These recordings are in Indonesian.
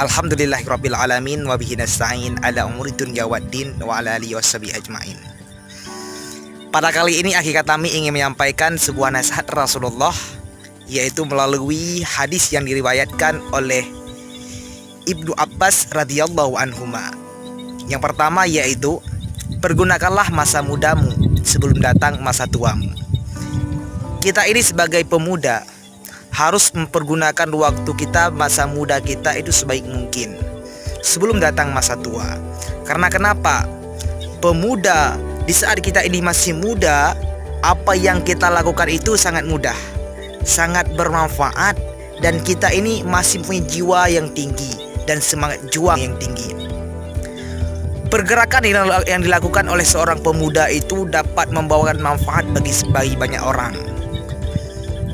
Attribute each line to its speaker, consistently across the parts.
Speaker 1: Alhamdulillahirabbil alamin wa bihi nasta'in ala umuri dunya waddin wa ala alihi washabihi ajmain. Pada kali ini Akhi Katami ingin menyampaikan sebuah nasihat Rasulullah, yaitu melalui hadis yang diriwayatkan oleh Ibnu Abbas radhiyallahu anhuma. Yang pertama yaitu, pergunakanlah masa mudamu sebelum datang masa tuamu. Kita ini sebagai pemuda harus mempergunakan waktu kita, masa muda kita itu sebaik mungkin sebelum datang masa tua. Karena kenapa? Pemuda di saat kita ini masih muda, apa yang kita lakukan itu sangat mudah, sangat bermanfaat, dan kita ini masih punya jiwa yang tinggi dan semangat juang yang tinggi. Pergerakan yang dilakukan oleh seorang pemuda itu dapat membawakan manfaat bagi banyak orang.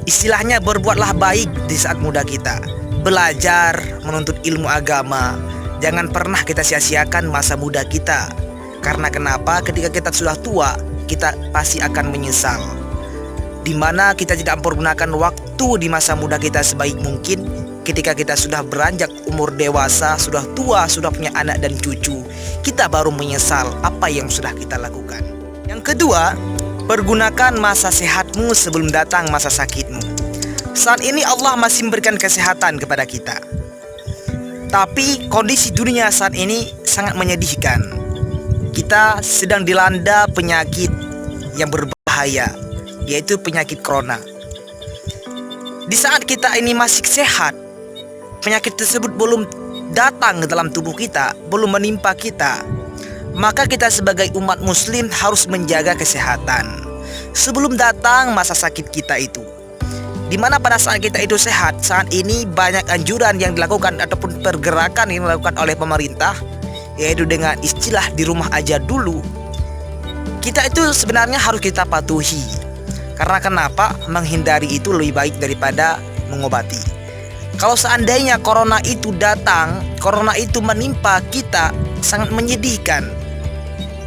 Speaker 1: Istilahnya, berbuatlah baik di saat muda kita. Belajar, menuntut ilmu agama. Jangan pernah kita sia-siakan masa muda kita. Karena kenapa? Ketika kita sudah tua, kita pasti akan menyesal. Dimana kita tidak mempergunakan waktu di masa muda kita sebaik mungkin. Ketika kita sudah beranjak umur dewasa, sudah tua, sudah punya anak dan cucu, kita baru menyesal apa yang sudah kita lakukan. Yang kedua, pergunakan masa sehatmu sebelum datang masa sakitmu. Saat ini Allah masih memberikan kesehatan kepada kita, tapi kondisi dunia saat ini sangat menyedihkan. Kita sedang dilanda penyakit yang berbahaya, yaitu penyakit corona. Di saat kita ini masih sehat, penyakit tersebut belum datang ke dalam tubuh kita, belum menimpa kita, maka kita sebagai umat muslim harus menjaga kesehatan sebelum datang masa sakit kita itu. Dimana pada saat kita itu sehat, saat ini banyak anjuran yang dilakukan ataupun pergerakan yang dilakukan oleh pemerintah, yaitu dengan istilah di rumah aja dulu. Kita itu sebenarnya harus kita patuhi. Karena kenapa? Menghindari itu lebih baik daripada mengobati. Kalau seandainya corona itu datang, corona itu menimpa kita, sangat menyedihkan.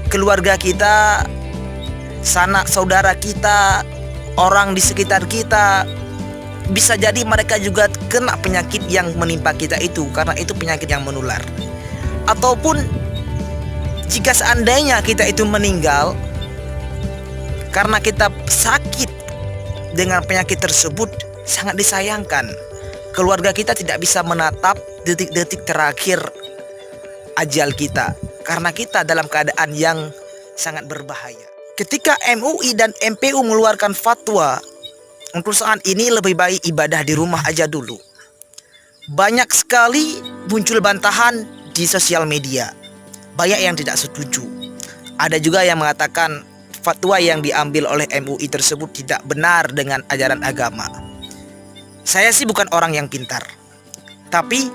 Speaker 1: Keluarga kita, sanak saudara kita, orang di sekitar kita, bisa jadi mereka juga kena penyakit yang menimpa kita itu, karena itu penyakit yang menular. Ataupun jika seandainya kita itu meninggal karena kita sakit dengan penyakit tersebut, sangat disayangkan. Keluarga kita tidak bisa menatap detik-detik terakhir ajal kita, karena kita dalam keadaan yang sangat berbahaya. Ketika MUI dan MPU mengeluarkan fatwa untuk saat ini lebih baik ibadah di rumah aja dulu, banyak sekali muncul bantahan di sosial media. Banyak yang tidak setuju. Ada juga yang mengatakan fatwa yang diambil oleh MUI tersebut tidak benar dengan ajaran agama. Saya sih bukan orang yang pintar, tapi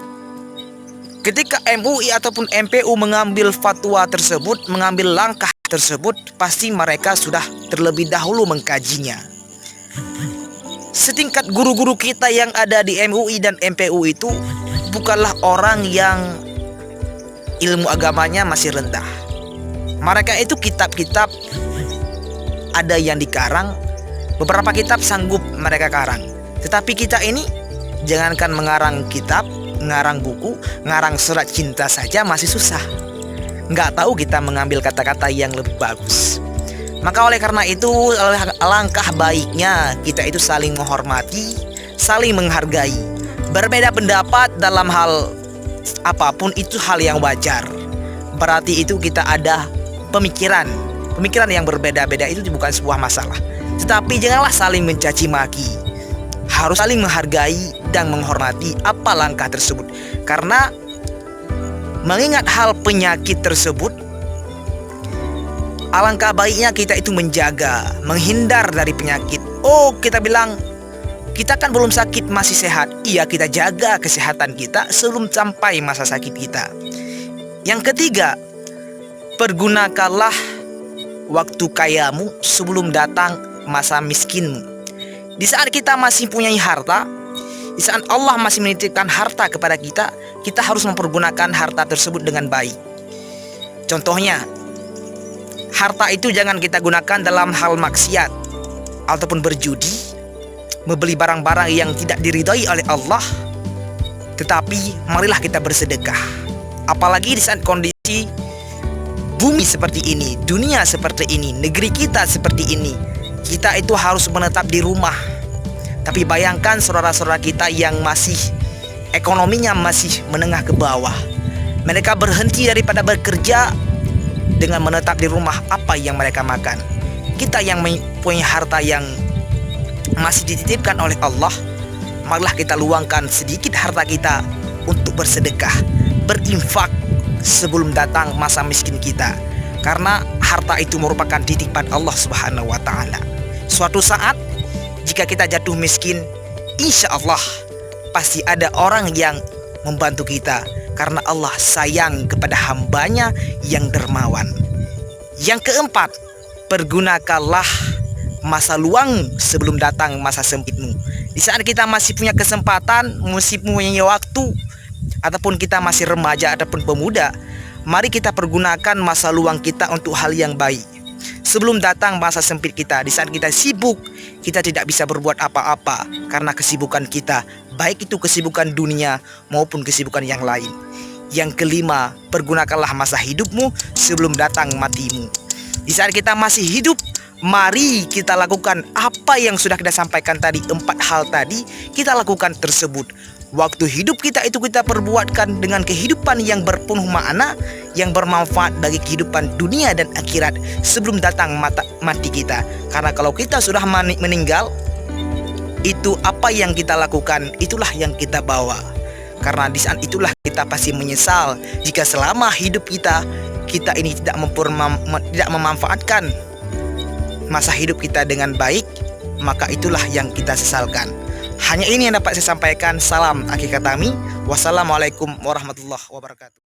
Speaker 1: ketika MUI ataupun MPU mengambil fatwa tersebut, mengambil langkah tersebut, pasti mereka sudah terlebih dahulu mengkajinya. Setingkat guru-guru kita yang ada di MUI dan MPU itu bukanlah orang yang ilmu agamanya masih rendah. Mereka itu kitab-kitab ada yang dikarang, beberapa kitab sanggup mereka karang. Tetapi kita ini jangankan mengarang kitab, mengarang buku, mengarang surat cinta saja masih susah. Nggak tahu kita mengambil kata-kata yang lebih bagus. Maka oleh karena itu, alangkah baiknya kita itu saling menghormati, saling menghargai. Berbeda pendapat dalam hal apapun itu hal yang wajar. Berarti itu kita ada pemikiran yang berbeda-beda, itu bukan sebuah masalah. Tetapi janganlah saling mencaci maki. Harus saling menghargai dan menghormati apa langkah tersebut. Karena mengingat hal penyakit tersebut, alangkah baiknya kita itu menjaga, menghindar dari penyakit. Oh, kita bilang kita kan belum sakit, masih sehat. Iya, kita jaga kesehatan kita sebelum sampai masa sakit kita. Yang ketiga, pergunakanlah waktu kayamu sebelum datang masa miskinmu. Di saat kita masih punya harta, di saat Allah masih menitipkan harta kepada kita, kita harus mempergunakan harta tersebut dengan baik. Contohnya, harta itu jangan kita gunakan dalam hal maksiat ataupun berjudi, membeli barang-barang yang tidak diridhai oleh Allah, Tetapi marilah kita bersedekah. Apalagi di saat kondisi bumi seperti ini, dunia seperti ini, negeri kita seperti ini. Kita itu harus menetap di rumah. Tapi bayangkan saudara-saudara kita yang masih ekonominya masih menengah ke bawah. Mereka berhenti daripada bekerja dengan menetap di rumah. Apa yang mereka makan? Kita yang punya harta yang masih dititipkan oleh Allah, marilah kita luangkan sedikit harta kita untuk bersedekah, berinfak sebelum datang masa miskin kita. Karena harta itu merupakan titipan Allah Subhanahu wa taala. Suatu saat jika kita jatuh miskin, insya Allah pasti ada orang yang membantu kita, karena Allah sayang kepada hambanya yang dermawan. Yang keempat, pergunakanlah masa luang sebelum datang masa sempitmu. Di saat kita masih punya kesempatan, masih punya waktu, ataupun kita masih remaja ataupun pemuda, mari kita pergunakan masa luang kita untuk hal yang baik. Sebelum datang masa sempit kita, di saat kita sibuk, kita tidak bisa berbuat apa-apa karena kesibukan kita, baik itu kesibukan dunia maupun kesibukan yang lain. Yang kelima, pergunakanlah masa hidupmu sebelum datang matimu. Di saat kita masih hidup, mari kita lakukan apa yang sudah kita sampaikan tadi. 4 hal tadi kita lakukan tersebut. Waktu hidup kita itu kita perbuatkan dengan kehidupan yang berpenuh makna, yang bermanfaat bagi kehidupan dunia dan akhirat sebelum datang mati kita. Karena kalau kita sudah meninggal, itu apa yang kita lakukan, itulah yang kita bawa. Karena di saat itulah kita pasti menyesal jika selama hidup kita ini tidak memanfaatkan masa hidup kita dengan baik, maka itulah yang kita sesalkan. Hanya ini yang dapat saya sampaikan. Salam akhir kami. Wassalamualaikum warahmatullahi wabarakatuh.